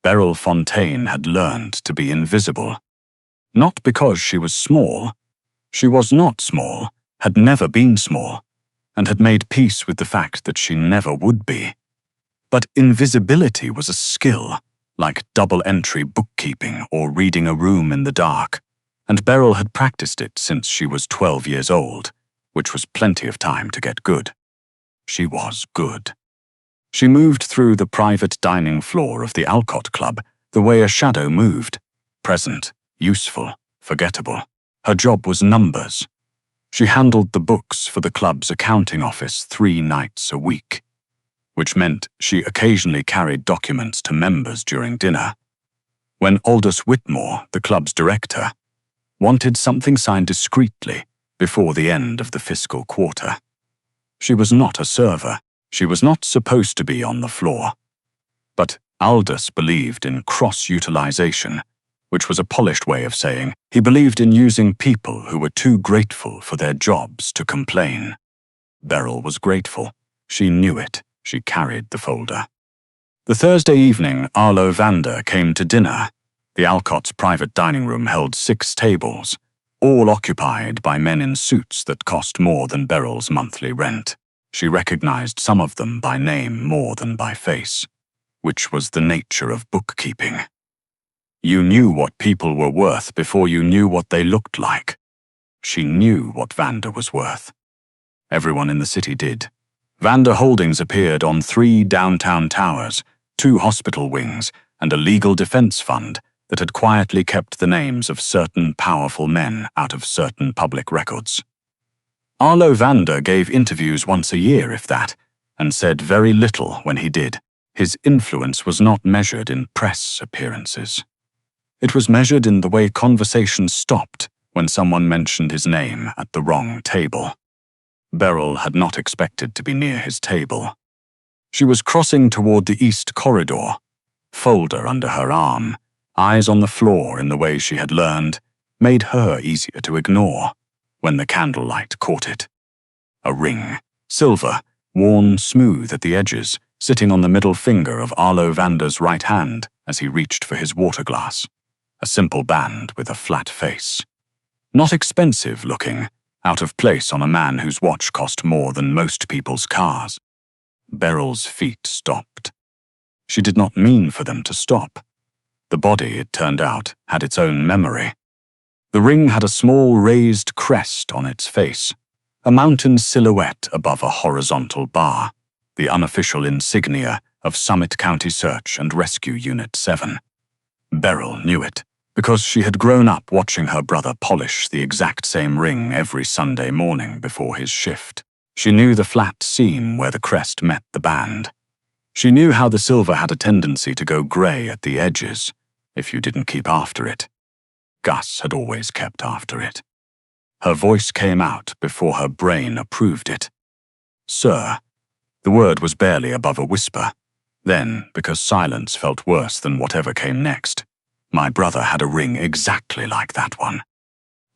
Beryl Fontaine had learned to be invisible. Not because she was small. She was not small, had never been small, and had made peace with the fact that she never would be. But invisibility was a skill, like double-entry bookkeeping or reading a room in the dark, and Beryl had practiced it since she was 12 years old, which was plenty of time to get good. She was good. She moved through the private dining floor of the Alcott Club the way a shadow moved, present, useful, forgettable. Her job was numbers. She handled the books for the club's accounting office 3 nights a week, which meant she occasionally carried documents to members during dinner. When Aldous Whitmore, the club's director, wanted something signed discreetly before the end of the fiscal quarter. She was not a server. She was not supposed to be on the floor. But Aldous believed in cross-utilization, which was a polished way of saying he believed in using people who were too grateful for their jobs to complain. Beryl was grateful. She knew it. She carried the folder. The Thursday evening, Arlo Vander came to dinner. The Alcott's private dining room held 6 tables, all occupied by men in suits that cost more than Beryl's monthly rent. She recognized some of them by name more than by face, which was the nature of bookkeeping. You knew what people were worth before you knew what they looked like. She knew what Vander was worth. Everyone in the city did. Vander Holdings appeared on 3 downtown towers, 2 hospital wings, and a legal defense fund that had quietly kept the names of certain powerful men out of certain public records. Arlo Vander gave interviews once a year, if that, and said very little when he did. His influence was not measured in press appearances. It was measured in the way conversation stopped when someone mentioned his name at the wrong table. Beryl had not expected to be near his table. She was crossing toward the east corridor, folder under her arm, eyes on the floor in the way she had learned, made her easier to ignore when the candlelight caught it. A ring, silver, worn smooth at the edges, sitting on the middle finger of Arlo Vander's right hand as he reached for his water glass. A simple band with a flat face. Not expensive looking, out of place on a man whose watch cost more than most people's cars. Beryl's feet stopped. She did not mean for them to stop. The body, it turned out, had its own memory. The ring had a small raised crest on its face, a mountain silhouette above a horizontal bar, the unofficial insignia of Summit County Search and Rescue Unit 7. Beryl knew it, because she had grown up watching her brother polish the exact same ring every Sunday morning before his shift. She knew the flat seam where the crest met the band. She knew how the silver had a tendency to go grey at the edges if you didn't keep after it. Gus had always kept after it. Her voice came out before her brain approved it. Sir. The word was barely above a whisper. Then, because silence felt worse than whatever came next, my brother had a ring exactly like that one.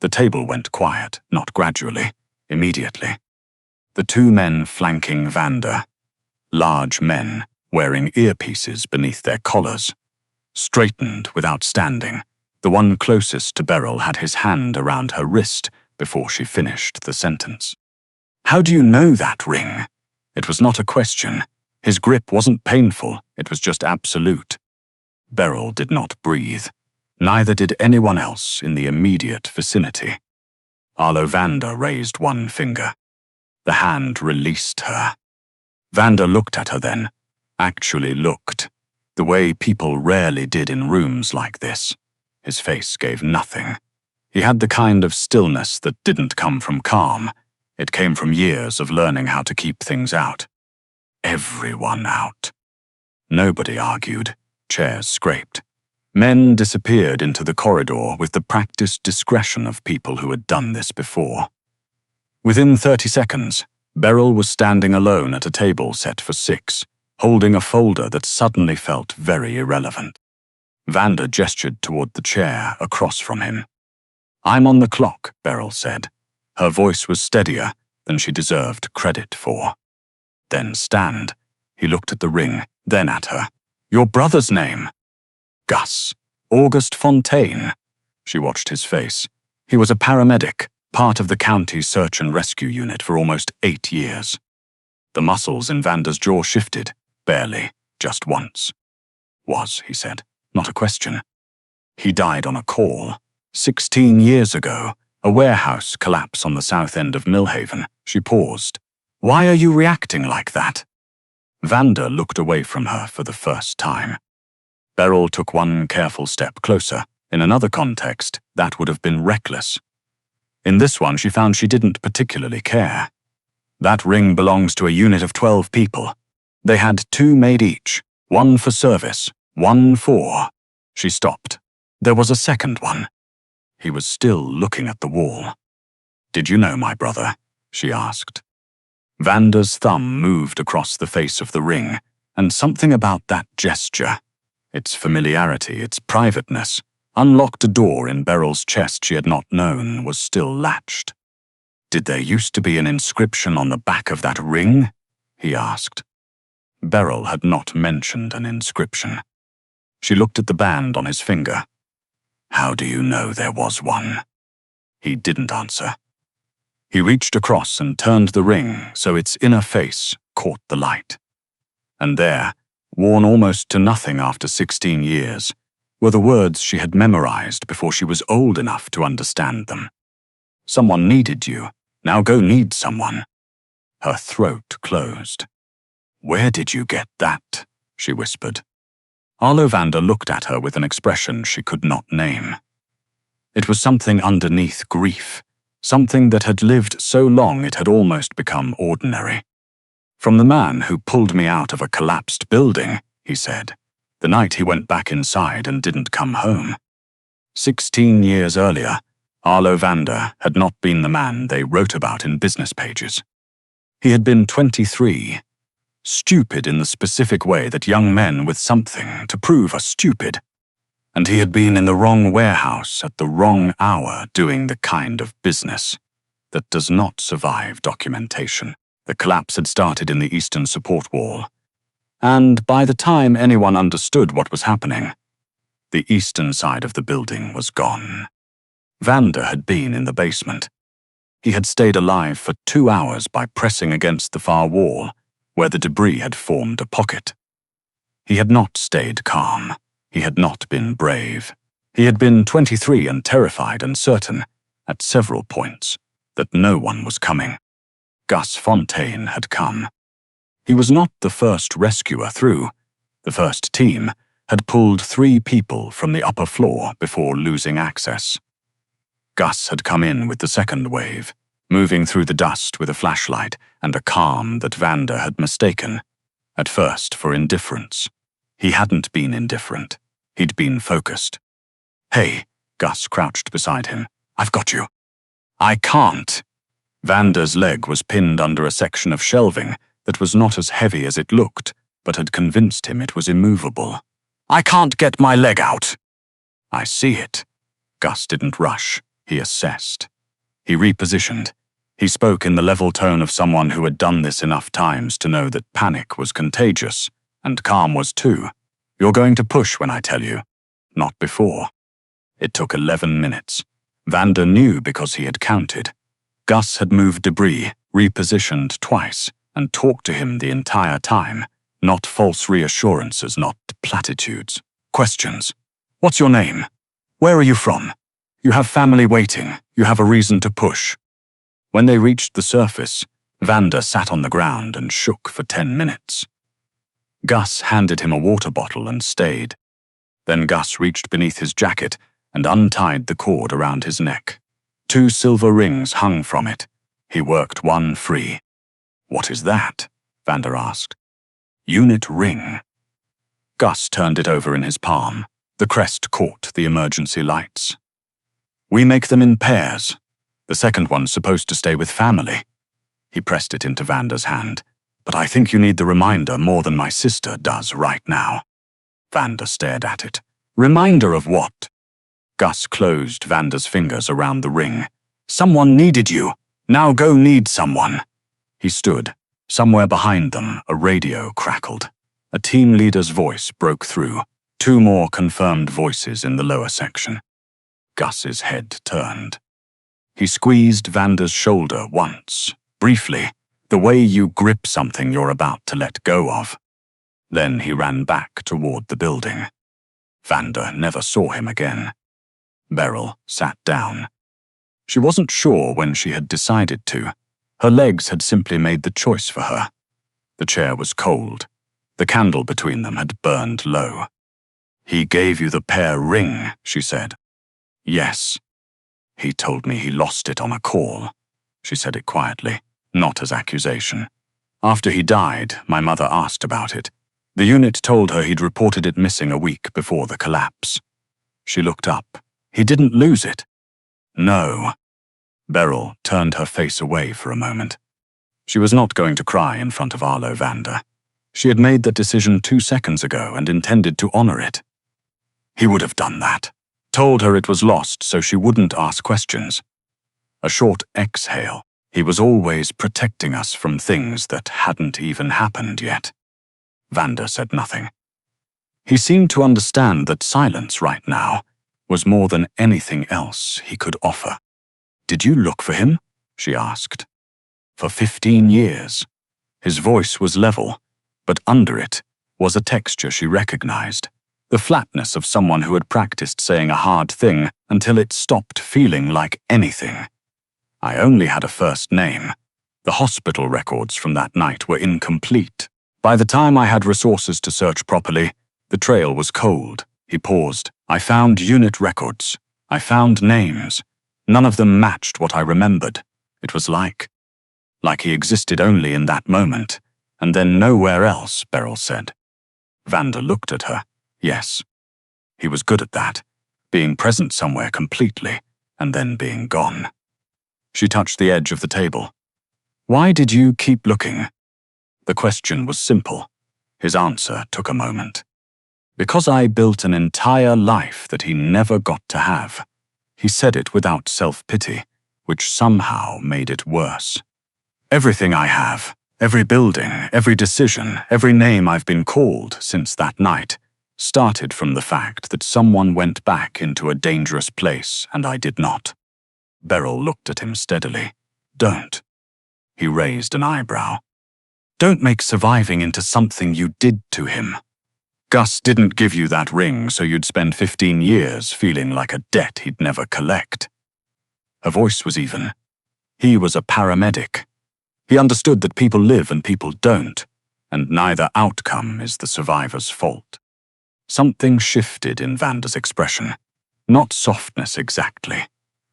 The table went quiet, not gradually, immediately. The 2 men flanking Vander, large men wearing earpieces beneath their collars, straightened without standing. The one closest to Beryl had his hand around her wrist before she finished the sentence. How do you know that ring? It was not a question. His grip wasn't painful, it was just absolute. Beryl did not breathe. Neither did anyone else in the immediate vicinity. Arlo Vander raised one finger. The hand released her. Vander looked at her then, actually looked, the way people rarely did in rooms like this. His face gave nothing. He had the kind of stillness that didn't come from calm. It came from years of learning how to keep things out. Everyone out. Nobody argued. Chairs scraped. Men disappeared into the corridor with the practiced discretion of people who had done this before. Within 30 seconds, Beryl was standing alone at a table set for 6, holding a folder that suddenly felt very irrelevant. Vander gestured toward the chair across from him. I'm on the clock, Beryl said. Her voice was steadier than she deserved credit for. Then stand. He looked at the ring, then at her. Your brother's name. Gus. August Fontaine. She watched his face. He was a paramedic, part of the county search and rescue unit for almost 8 years. The muscles in Vander's jaw shifted, barely, just once. Was, he said, not a question. He died on a call. 16 years ago, a warehouse collapse on the south end of Millhaven. She paused. Why are you reacting like that? Vander looked away from her for the first time. Beryl took one careful step closer. In another context, that would have been reckless. In this one, she found she didn't particularly care. That ring belongs to a unit of 12 people. They had 2 made each, one for service, one for... She stopped. There was a second one. He was still looking at the wall. Did you know my brother? She asked. Vander's thumb moved across the face of the ring, and something about that gesture, its familiarity, its privateness, unlocked a door in Beryl's chest she had not known was still latched. Did there used to be an inscription on the back of that ring? He asked. Beryl had not mentioned an inscription. She looked at the band on his finger. How do you know there was one? He didn't answer. He reached across and turned the ring so its inner face caught the light. And there, worn almost to nothing after 16 years, were the words she had memorized before she was old enough to understand them. Someone needed you. Now go need someone. Her throat closed. Where did you get that? She whispered. Arlo Vander looked at her with an expression she could not name. It was something underneath grief, something that had lived so long it had almost become ordinary. From the man who pulled me out of a collapsed building, he said, the night he went back inside and didn't come home. 16 years earlier, Arlo Vander had not been the man they wrote about in business pages. He had been 23, stupid in the specific way that young men with something to prove are stupid. And he had been in the wrong warehouse at the wrong hour doing the kind of business that does not survive documentation. The collapse had started in the eastern support wall, and by the time anyone understood what was happening, the eastern side of the building was gone. Vander had been in the basement. He had stayed alive for 2 hours by pressing against the far wall, where the debris had formed a pocket. He had not stayed calm. He had not been brave. He had been 23 and terrified and certain, at several points, that no one was coming. Gus Fontaine had come. He was not the first rescuer through. The first team had pulled 3 people from the upper floor before losing access. Gus had come in with the second wave, moving through the dust with a flashlight and a calm that Vander had mistaken, at first for indifference. He hadn't been indifferent. He'd been focused. Hey, Gus crouched beside him. I've got you. I can't. Vander's leg was pinned under a section of shelving that was not as heavy as it looked, but had convinced him it was immovable. I can't get my leg out. I see it. Gus didn't rush. He assessed. He repositioned. He spoke in the level tone of someone who had done this enough times to know that panic was contagious, and calm was too. You're going to push when I tell you. Not before. It took 11 minutes. Vander knew because he had counted. Gus had moved debris, repositioned twice, and talked to him the entire time. Not false reassurances, not platitudes. Questions. What's your name? Where are you from? You have family waiting. You have a reason to push. When they reached the surface, Vander sat on the ground and shook for 10 minutes. Gus handed him a water bottle and stayed. Then Gus reached beneath his jacket and untied the cord around his neck. 2 silver rings hung from it. He worked one free. What is that? Vander asked. Unit ring. Gus turned it over in his palm. The crest caught the emergency lights. We make them in pairs. The second one's supposed to stay with family. He pressed it into Vander's hand. But I think you need the reminder more than my sister does right now. Vander stared at it. Reminder of what? Gus closed Vander's fingers around the ring. Someone needed you. Now go need someone. He stood. Somewhere behind them, a radio crackled. A team leader's voice broke through. 2 more confirmed voices in the lower section. Gus's head turned. He squeezed Vander's shoulder once, briefly, the way you grip something you're about to let go of. Then he ran back toward the building. Vander never saw him again. Beryl sat down. She wasn't sure when she had decided to. Her legs had simply made the choice for her. The chair was cold. The candle between them had burned low. "He gave you the pear ring," she said. "Yes. He told me he lost it on a call." She said it quietly, not as accusation. "After he died, my mother asked about it. The unit told her he'd reported it missing a week before the collapse." She looked up. "He didn't lose it?" "No." Beryl turned her face away for a moment. She was not going to cry in front of Arlo Vander. She had made that decision 2 seconds ago and intended to honor it. He would have done that. Told her it was lost so she wouldn't ask questions. A short exhale. He was always protecting us from things that hadn't even happened yet. Vander said nothing. He seemed to understand that silence right now was more than anything else he could offer. "Did you look for him?" she asked. "For 15 years. His voice was level, but under it was a texture she recognized. The flatness of someone who had practiced saying a hard thing until it stopped feeling like anything. I only had a first name. The hospital records from that night were incomplete. By the time I had resources to search properly, the trail was cold." He paused. "I found unit records. I found names. None of them matched what I remembered. It was like he existed only in that moment, and then nowhere else," Beryl said. Vander looked at her. Yes. He was good at that, being present somewhere completely, and then being gone. She touched the edge of the table. "Why did you keep looking?" The question was simple. His answer took a moment. "Because I built an entire life that he never got to have." He said it without self-pity, which somehow made it worse. "Everything I have, every building, every decision, every name I've been called since that night, started from the fact that someone went back into a dangerous place and I did not." Beryl looked at him steadily. "Don't." He raised an eyebrow. "Don't make surviving into something you did to him. Gus didn't give you that ring so you'd spend 15 years feeling like a debt he'd never collect." Her voice was even. He was a paramedic. He understood that people live and people don't, and neither outcome is the survivor's fault. Something shifted in Vander's expression. Not softness exactly.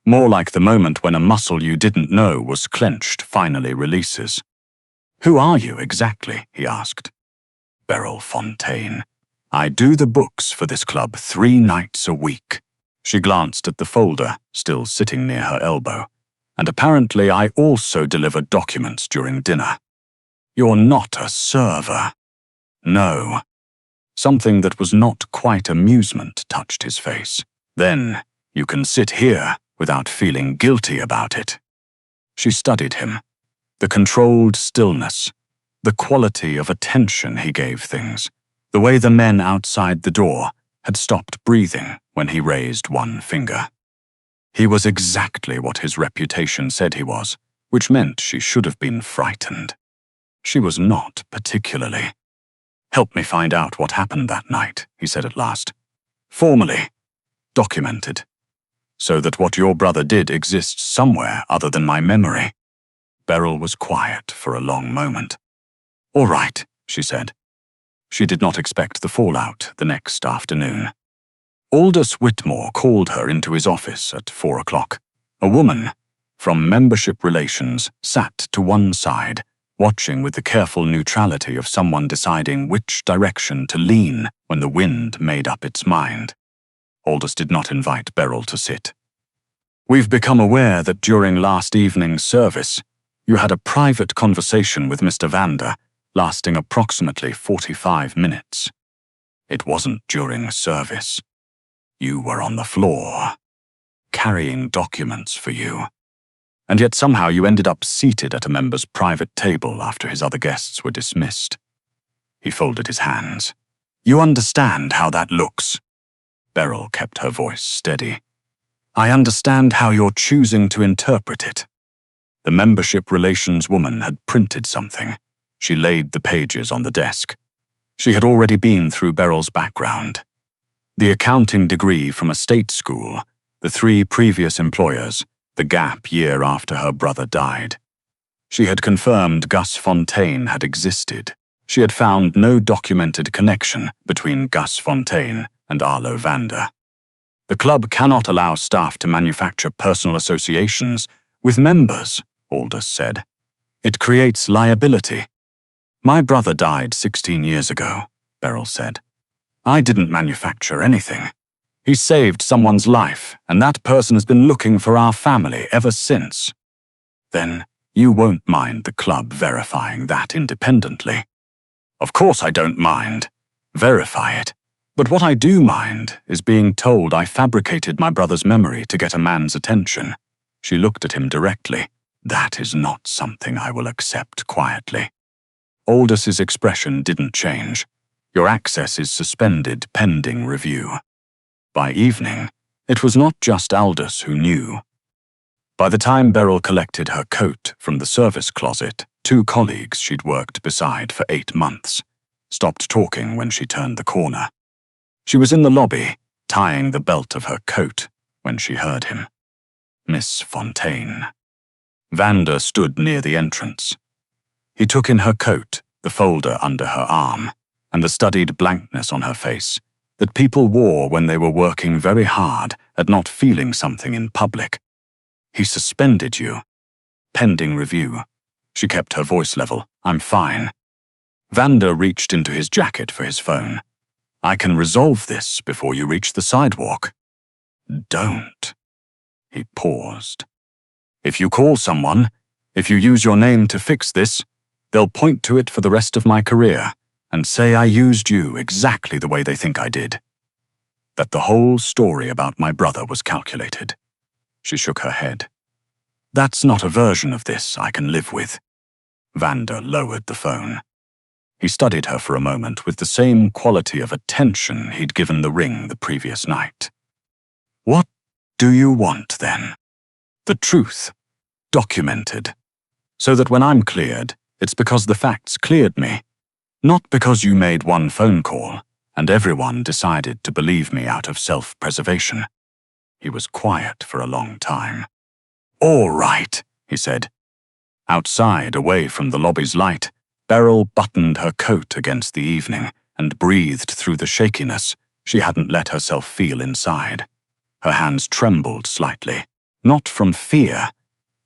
More like the moment when a muscle you didn't know was clenched finally releases. "Who are you exactly?" he asked. "Beryl Fontaine. I do the books for this club 3 nights a week." She glanced at the folder, still sitting near her elbow. "And apparently I also deliver documents during dinner." "You're not a server." "No." Something that was not quite amusement touched his face. "Then you can sit here without feeling guilty about it." She studied him. The controlled stillness, the quality of attention he gave things, the way the men outside the door had stopped breathing when he raised one finger. He was exactly what his reputation said he was, which meant she should have been frightened. She was not particularly. "Help me find out what happened that night," he said at last. "Formally. Documented. So that what your brother did exists somewhere other than my memory." Beryl was quiet for a long moment. "All right," she said. She did not expect the fallout the next afternoon. Aldous Whitmore called her into his office at 4 o'clock. A woman from membership relations sat to one side, watching with the careful neutrality of someone deciding which direction to lean when the wind made up its mind. Aldous did not invite Beryl to sit. "We've become aware that during last evening's service, you had a private conversation with Mr. Vander, lasting approximately 45 minutes. It wasn't during service. You were on the floor, carrying documents for you. And yet somehow you ended up seated at a member's private table after his other guests were dismissed." He folded his hands. You understand how that looks." Beryl kept her voice steady. "I understand how you're choosing to interpret it." The membership relations woman had printed something. She laid the pages on the desk. She had already been through Beryl's background. The accounting degree from a state school, the 3 previous employers, the gap year after her brother died. She had confirmed Gus Fontaine had existed. She had found no documented connection between Gus Fontaine and Arlo Vander. "The club cannot allow staff to manufacture personal associations with members," Aldous said. "It creates liability." "My brother died 16 years ago," Beryl said. "I didn't manufacture anything. He saved someone's life, and that person has been looking for our family ever since." "Then you won't mind the club verifying that independently?" "Of course I don't mind. Verify it. But what I do mind is being told I fabricated my brother's memory to get a man's attention." She looked at him directly. "That is not something I will accept quietly." Aldous's expression didn't change. "Your access is suspended pending review." By evening, it was not just Aldous who knew. By the time Beryl collected her coat from the service closet, 2 colleagues she'd worked beside for 8 months stopped talking when she turned the corner. She was in the lobby, tying the belt of her coat, when she heard him. "Miss Fontaine." Vander stood near the entrance. He took in her coat, the folder under her arm, and the studied blankness on her face that people wore when they were working very hard at not feeling something in public. "He suspended you." "Pending review." She kept her voice level. "I'm fine." Vander reached into his jacket for his phone. "I can resolve this before you reach the sidewalk." "Don't." He paused. "If you call someone, if you use your name to fix this, they'll point to it for the rest of my career and say I used you exactly the way they think I did. That the whole story about my brother was calculated." She shook her head. "That's not a version of this I can live with." Vander lowered the phone. He studied her for a moment with the same quality of attention he'd given the ring the previous night. "What do you want, then?" "The truth. Documented. So that when I'm cleared, it's because the facts cleared me. Not because you made one phone call, and everyone decided to believe me out of self-preservation." He was quiet for a long time. "All right," he said. Outside, away from the lobby's light, Beryl buttoned her coat against the evening and breathed through the shakiness she hadn't let herself feel inside. Her hands trembled slightly, not from fear,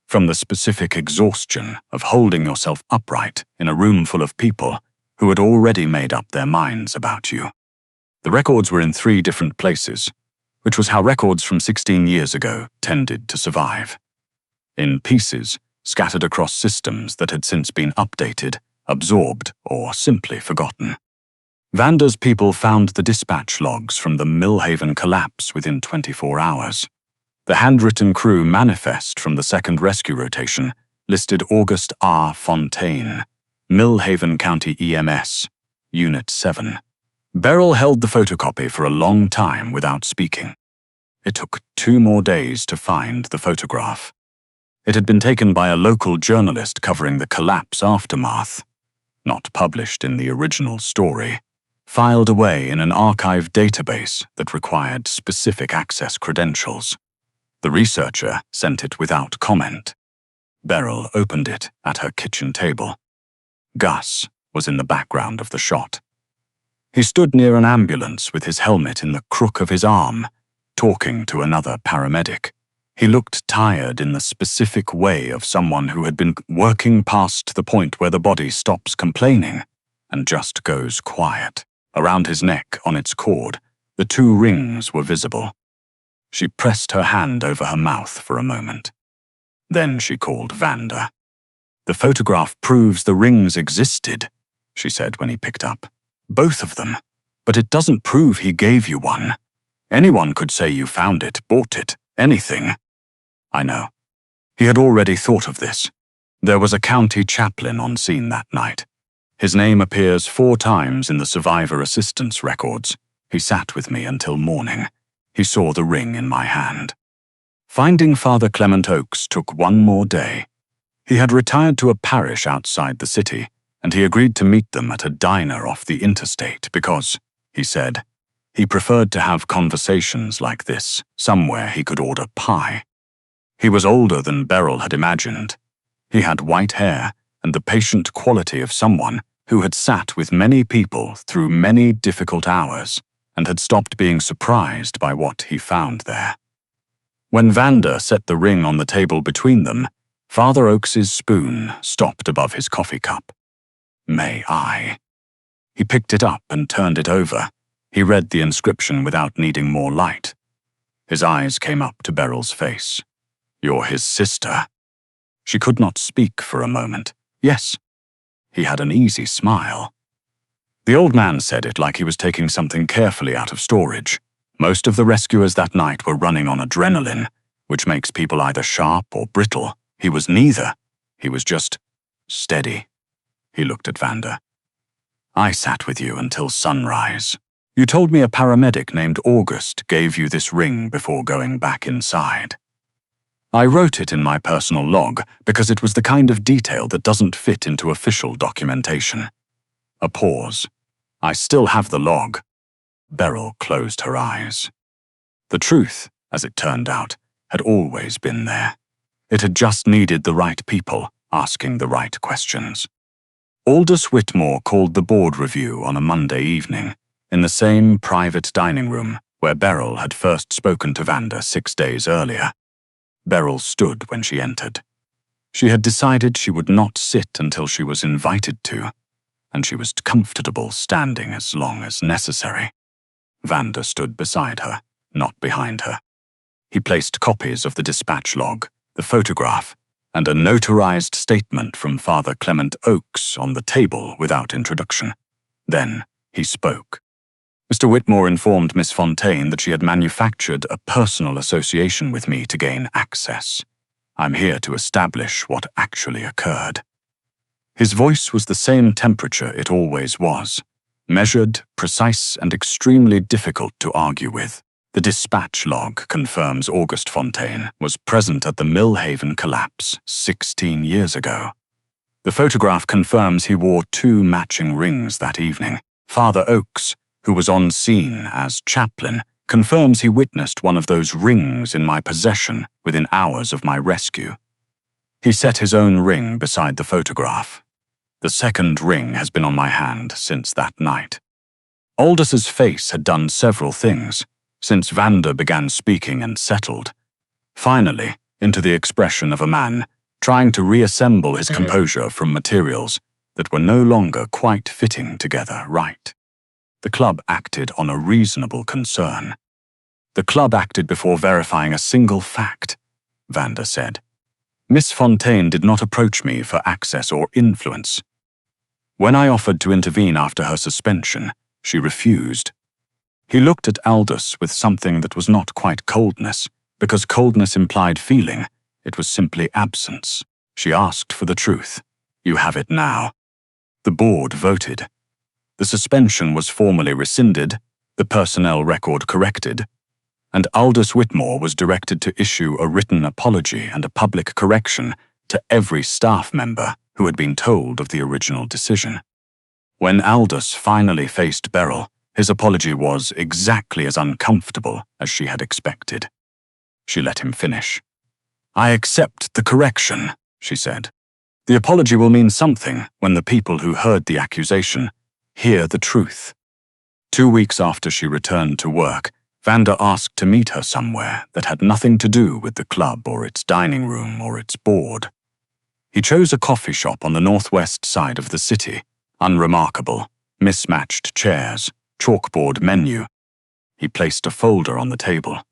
from the specific exhaustion of holding yourself upright in a room full of people who had already made up their minds about you. The records were in 3 different places, which was how records from 16 years ago tended to survive. In pieces, scattered across systems that had since been updated, absorbed, or simply forgotten. Vander's people found the dispatch logs from the Millhaven collapse within 24 hours. The handwritten crew manifest from the second rescue rotation listed August R. Fontaine, Millhaven County EMS, Unit 7. Beryl held the photocopy for a long time without speaking. It took 2 more days to find the photograph. It had been taken by a local journalist covering the collapse aftermath, not published in the original story, filed away in an archive database that required specific access credentials. The researcher sent it without comment. Beryl opened it at her kitchen table. Gus was in the background of the shot. He stood near an ambulance with his helmet in the crook of his arm, talking to another paramedic. He looked tired in the specific way of someone who had been working past the point where the body stops complaining and just goes quiet. Around his neck, on its cord, the 2 rings were visible. She pressed her hand over her mouth for a moment. Then she called Vander. "The photograph proves the rings existed," she said when he picked up. "Both of them. But it doesn't prove he gave you one. Anyone could say you found it, bought it, anything." "I know." He had already thought of this. There was a county chaplain on scene that night. His name appears 4 times in the survivor assistance records. He sat with me until morning. He saw the ring in my hand. Finding Father Clement Oakes took 1 more day. He had retired to a parish outside the city, and he agreed to meet them at a diner off the interstate because, he said, he preferred to have conversations like this somewhere he could order pie. He was older than Beryl had imagined. He had white hair and the patient quality of someone who had sat with many people through many difficult hours and had stopped being surprised by what he found there. When Vanda set the ring on the table between them, Father Oakes's spoon stopped above his coffee cup. "May I?" He picked it up and turned it over. He read the inscription without needing more light. His eyes came up to Beryl's face. "You're his sister." She could not speak for a moment. "Yes." He had an easy smile. The old man said it like he was taking something carefully out of storage. Most of the rescuers that night were running on adrenaline, which makes people either sharp or brittle. He was neither. He was just steady. He looked at Vanda. "I sat with you until sunrise. You told me a paramedic named August gave you this ring before going back inside. I wrote it in my personal log because it was the kind of detail that doesn't fit into official documentation." A pause. "I still have the log." Beryl closed her eyes. The truth, as it turned out, had always been there. It had just needed the right people asking the right questions. Aldous Whitmore called the board review on a Monday evening, in the same private dining room where Beryl had first spoken to Vanda 6 days earlier. Beryl stood when she entered. She had decided she would not sit until she was invited to, and she was comfortable standing as long as necessary. Vanda stood beside her, not behind her. He placed copies of the dispatch log, the photograph, and a notarized statement from Father Clement Oakes on the table without introduction. Then he spoke. Mr. Whitmore informed Miss Fontaine that she had manufactured a personal association with me to gain access. I'm here to establish what actually occurred. His voice was the same temperature it always was, measured, precise, and extremely difficult to argue with. The dispatch log confirms August Fontaine was present at the Millhaven collapse 16 years ago. The photograph confirms he wore 2 matching rings that evening. Father Oakes, who was on scene as chaplain, confirms he witnessed one of those rings in my possession within hours of my rescue. He set his own ring beside the photograph. The second ring has been on my hand since that night. Aldous' face had done several things since Vanda began speaking and settled. Finally, into the expression of a man trying to reassemble his composure from materials that were no longer quite fitting together right. The club acted on a reasonable concern. The club acted before verifying a single fact, Vanda said. Miss Fontaine did not approach me for access or influence. When I offered to intervene after her suspension, she refused. He looked at Aldous with something that was not quite coldness, because coldness implied feeling. It was simply absence. She asked for the truth. You have it now. The board voted. The suspension was formally rescinded, the personnel record corrected, and Aldous Whitmore was directed to issue a written apology and a public correction to every staff member who had been told of the original decision. When Aldous finally faced Beryl, his apology was exactly as uncomfortable as she had expected. She let him finish. I accept the correction, she said. The apology will mean something when the people who heard the accusation hear the truth. 2 weeks after she returned to work, Vanda asked to meet her somewhere that had nothing to do with the club or its dining room or its board. He chose a coffee shop on the northwest side of the city, unremarkable, mismatched chairs, chalkboard menu. He placed a folder on the table.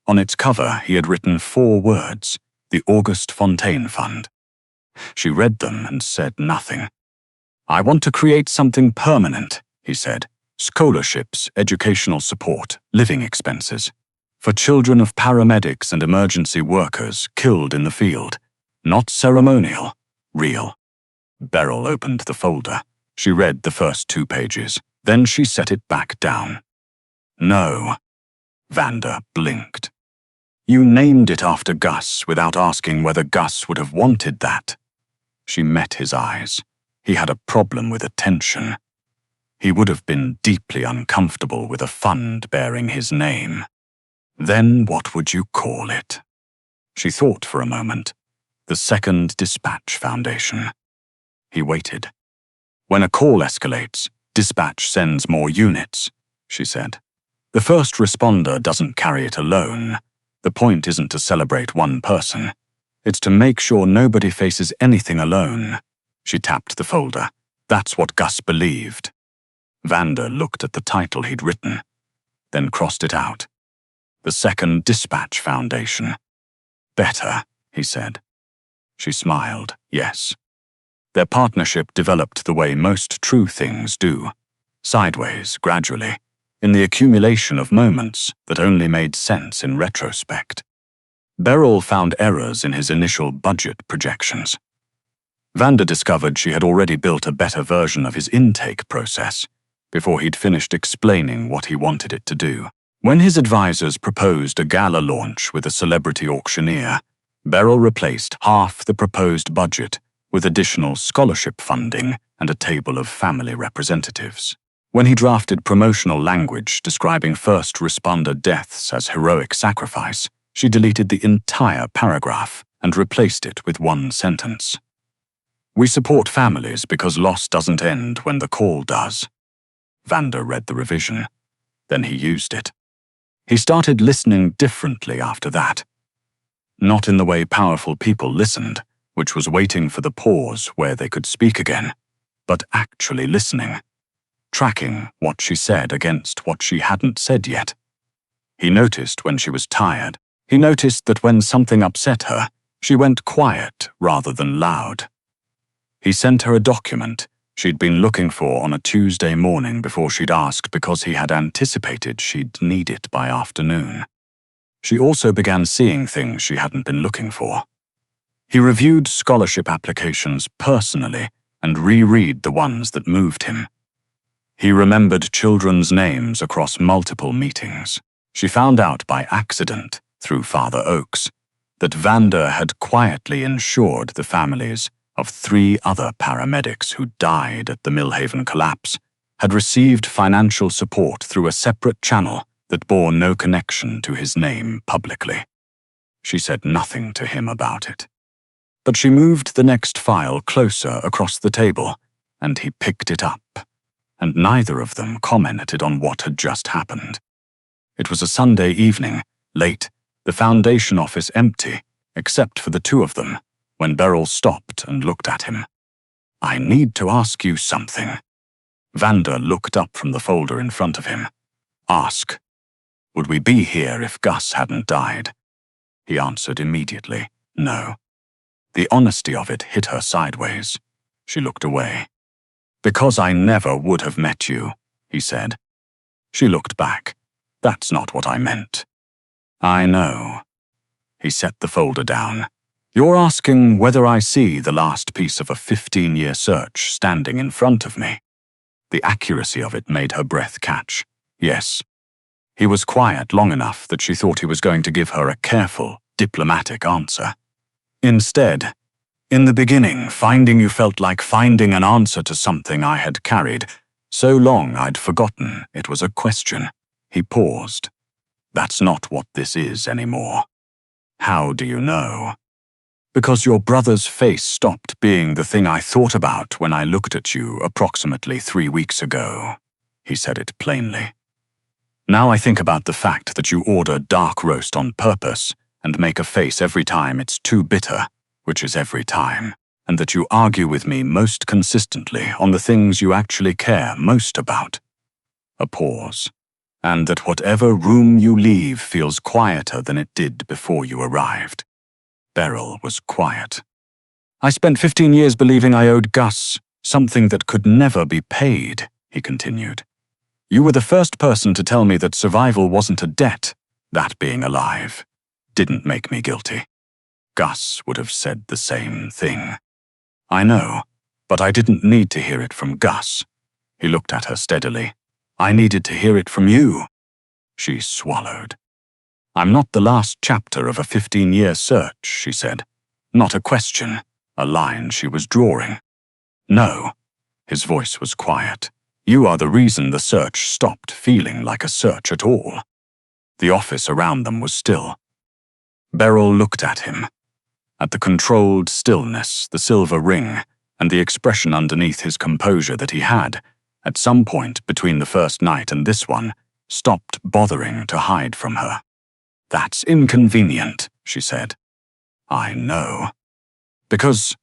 On its cover, he had written 4 words, the August Fontaine Fund. She read them and said nothing. I want to create something permanent, he said. Scholarships, educational support, living expenses. For children of paramedics and emergency workers killed in the field. Not ceremonial, real. Beryl opened the folder. She read the first 2 pages. Then she set it back down. No. Vanda blinked. You named it after Gus without asking whether Gus would have wanted that. She met his eyes. He had a problem with attention. He would have been deeply uncomfortable with a fund bearing his name. Then what would you call it? She thought for a moment. The Second Dispatch Foundation. He waited. When a call escalates, dispatch sends more units, she said. The first responder doesn't carry it alone. The point isn't to celebrate one person. It's to make sure nobody faces anything alone. She tapped the folder. That's what Gus believed. Vanda looked at the title he'd written, then crossed it out. The Second Dispatch Foundation. Better, he said. She smiled, yes. Their partnership developed the way most true things do. Sideways, gradually, in the accumulation of moments that only made sense in retrospect. Beryl found errors in his initial budget projections. Vanda discovered she had already built a better version of his intake process before he'd finished explaining what he wanted it to do. When his advisors proposed a gala launch with a celebrity auctioneer, Beryl replaced half the proposed budget with additional scholarship funding and a table of family representatives. When he drafted promotional language describing first responder deaths as heroic sacrifice, she deleted the entire paragraph and replaced it with one sentence. We support families because loss doesn't end when the call does. Vanda read the revision. Then he used it. He started listening differently after that. Not in the way powerful people listened, which was waiting for the pause where they could speak again, but actually listening, tracking what she said against what she hadn't said yet. He noticed when she was tired. He noticed that when something upset her, she went quiet rather than loud. He sent her a document she'd been looking for on a Tuesday morning before she'd asked because he had anticipated she'd need it by afternoon. She also began seeing things she hadn't been looking for. He reviewed scholarship applications personally and reread the ones that moved him. He remembered children's names across multiple meetings. She found out by accident, through Father Oakes, that Vanda had quietly insured the families of 3 other paramedics who died at the Millhaven collapse, had received financial support through a separate channel that bore no connection to his name publicly. She said nothing to him about it. But she moved the next file closer across the table, and he picked it up, and neither of them commented on what had just happened. It was a Sunday evening, late, the foundation office empty, except for the 2 of them, when Beryl stopped and looked at him. I need to ask you something. Vanda looked up from the folder in front of him. Ask. Would we be here if Gus hadn't died? He answered immediately, no. The honesty of it hit her sideways. She looked away. Because I never would have met you, he said. She looked back. That's not what I meant. I know. He set the folder down. You're asking whether I see the last piece of a 15-year search standing in front of me. The accuracy of it made her breath catch. Yes. He was quiet long enough that she thought he was going to give her a careful, diplomatic answer. Instead, in the beginning, finding you felt like finding an answer to something I had carried so long I'd forgotten it was a question. He paused. That's not what this is anymore. How do you know? Because your brother's face stopped being the thing I thought about when I looked at you approximately 3 weeks ago. He said it plainly. Now I think about the fact that you order dark roast on purpose and make a face every time it's too bitter, which is every time, and that you argue with me most consistently on the things you actually care most about. A pause. And that whatever room you leave feels quieter than it did before you arrived. Beryl was quiet. I spent 15 years believing I owed Gus something that could never be paid, he continued. You were the first person to tell me that survival wasn't a debt. That being alive didn't make me guilty. Gus would have said the same thing. I know, But I didn't need to hear it from Gus. He looked at her steadily. I needed to hear it from you. She swallowed. I'm not the last chapter of a 15-year search, she said. Not a question, a line she was drawing. No. His voice was quiet. You are the reason the search stopped feeling like a search at all. The office around them was still. Beryl looked at him. At the controlled stillness, the silver ring, and the expression underneath his composure that he had, at some point between the first night and this one, stopped bothering to hide from her. That's inconvenient, she said. I know. Because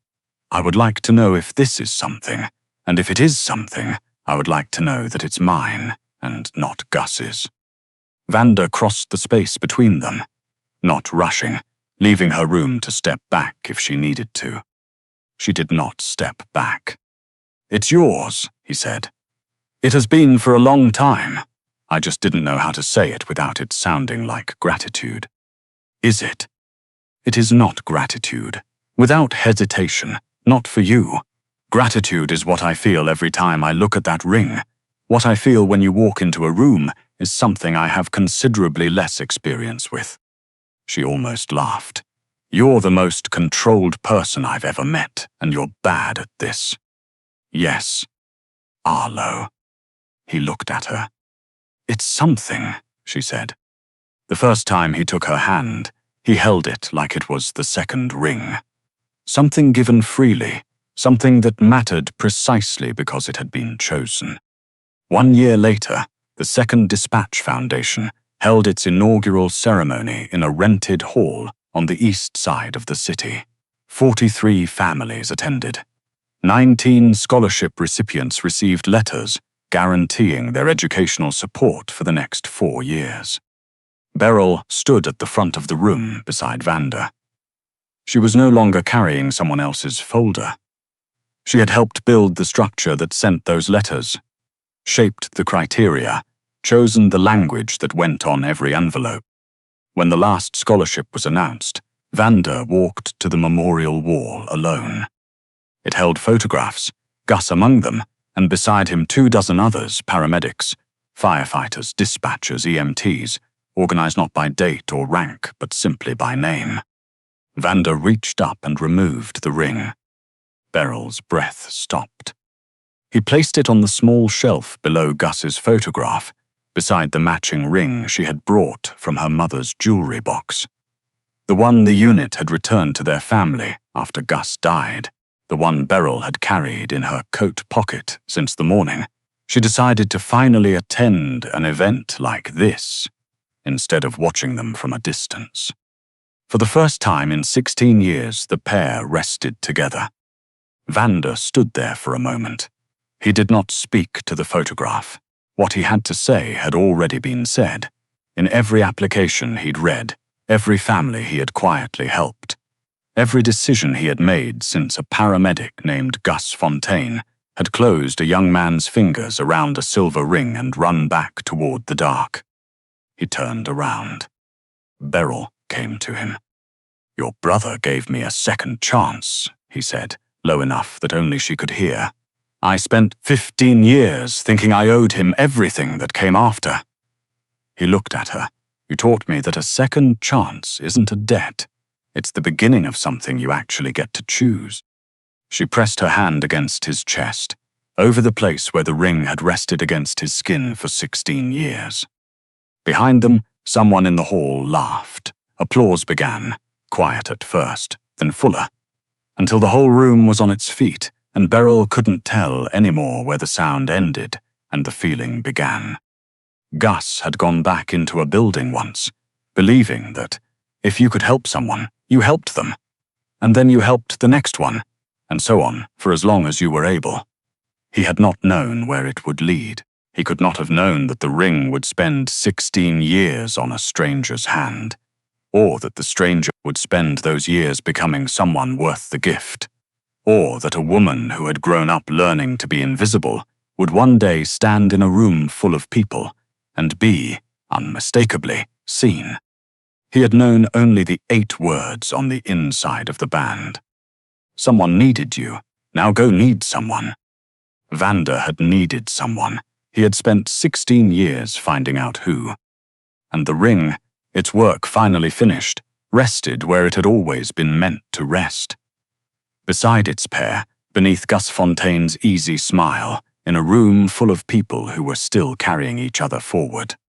I would like to know if this is something, and if it is something, I would like to know that it's mine and not Gus's. Vanda crossed the space between them, not rushing, leaving her room to step back if she needed to. She did not step back. It's yours, he said. It has been for a long time. I just didn't know how to say it without it sounding like gratitude. Is it? It is not gratitude. Without hesitation, not for you. Gratitude is what I feel every time I look at that ring. What I feel when you walk into a room is something I have considerably less experience with. She almost laughed. You're the most controlled person I've ever met, and you're bad at this. Yes. Arlo. He looked at her. It's something, she said. The first time he took her hand, he held it like it was the second ring. Something given freely, something that mattered precisely because it had been chosen. 1 year later, the Second Dispatch Foundation held its inaugural ceremony in a rented hall on the east side of the city. 43 families attended. 19 scholarship recipients received letters guaranteeing their educational support for the next 4 years. Beryl stood at the front of the room beside Vanda. She was no longer carrying someone else's folder. She had helped build the structure that sent those letters, shaped the criteria, chosen the language that went on every envelope. When the last scholarship was announced, Vanda walked to the memorial wall alone. It held photographs, Gus among them, and beside him 24 others, paramedics, firefighters, dispatchers, EMTs, organized not by date or rank, but simply by name. Vanda reached up and removed the ring. Beryl's breath stopped. He placed it on the small shelf below Gus's photograph, beside the matching ring she had brought from her mother's jewelry box. The one the unit had returned to their family after Gus died, the one Beryl had carried in her coat pocket since the morning. She decided to finally attend an event like this, instead of watching them from a distance. For the first time in 16 years, the pair rested together. Vanda stood there for a moment. He did not speak to the photograph. What he had to say had already been said. In every application he'd read, every family he had quietly helped, every decision he had made since a paramedic named Gus Fontaine had closed a young man's fingers around a silver ring and run back toward the dark. He turned around. Beryl came to him. Your brother gave me a second chance, he said, low enough that only she could hear. I spent 15 years thinking I owed him everything that came after. He looked at her. You taught me that a second chance isn't a debt. It's the beginning of something you actually get to choose. She pressed her hand against his chest, over the place where the ring had rested against his skin for 16 years. Behind them, someone in the hall laughed. Applause began, quiet at first, then fuller, until the whole room was on its feet, and Beryl couldn't tell anymore where the sound ended and the feeling began. Gus had gone back into a building once, believing that if you could help someone, you helped them, and then you helped the next one, and so on for as long as you were able. He had not known where it would lead. He could not have known that the ring would spend 16 years on a stranger's hand, or that the stranger would spend those years becoming someone worth the gift, or that a woman who had grown up learning to be invisible would one day stand in a room full of people and be, unmistakably, seen. He had known only the 8 words on the inside of the band. Someone needed you, Now go need someone. Vander had needed someone. He had spent 16 years finding out who. And the ring, its work finally finished, rested where it had always been meant to rest. Beside its pair, beneath Gus Fontaine's easy smile, in a room full of people who were still carrying each other forward.